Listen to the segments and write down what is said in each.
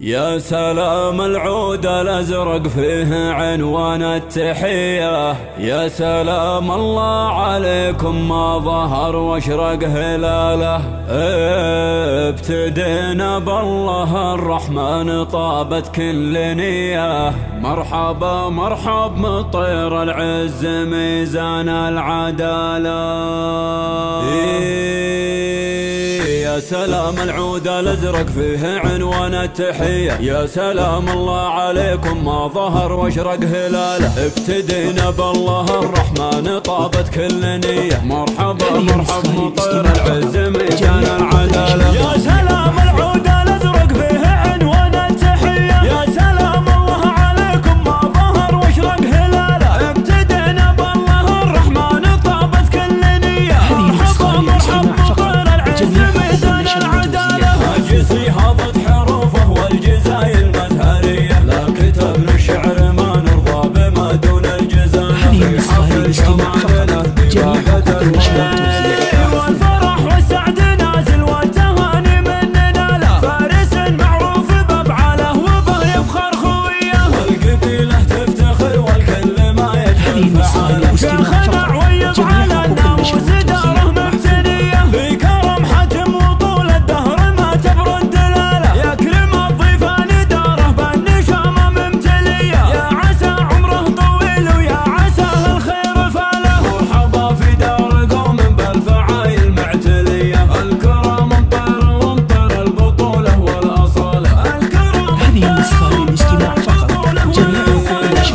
يا سلام العود الأزرق فيه عنوان التحية، يا سلام الله عليكم ما ظهر واشرق هلاله. ابتدينا بالله الرحمن طابت كل نية، مرحبا مرحب مطير العز ميزان العدالة. يا سلام العود الأزرق فيه عنوان التحية، يا سلام الله عليكم ما ظهر واشرق هلاله. ابتدينا بالله الرحمن طابت كل نية، مرحبا مرحب مطير العز ميزان العدالة. يا سلام العود الأزرق فيه عنوان التحية، يا سلام الله عليكم ما ظهر واشرق هلاله. ابتدينا بالله الرحمن طابت كل نية، مرحبا مرحب مطير العز ميزان العدالة. الجزي هضت حروفه والجزاي المزهرية، لا كتبنا الشعر ما نرضى بما دون الجزالة. في حفل شمالنا بباقة المشاهير، والفرح والسعد نازل والتهاني مننا له. فارس معروف بافعاله وبه يفخر خويه، والقبيلة تفتخر والكل ما يجهل فعاله. شيخنا عويض على الناموس داره مبتنية، في كرم حتم وطول الدهر ما تبرد دلاله. يكرم الضيفان داره بالنشامة ممتلية، يا عسى عمره طويل ويا عسى الخير فاله. مرحبا في دار قوم بالفعايل معتلية، الكرم مطر ومطر البطولة والأصالة. هذه النسخة للاستماع فقط،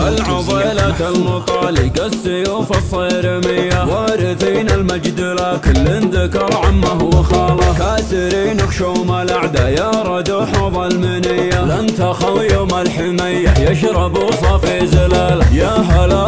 العضيلة المطالق السيوف الصيرمية، وارثين المجد لكل ذكر عمه وخاله. كاسرين خشوم الأعداء يا ردوح ظلمنية، لن تخوا يوم الحمية يشربوا صافي زلاله. يا هلا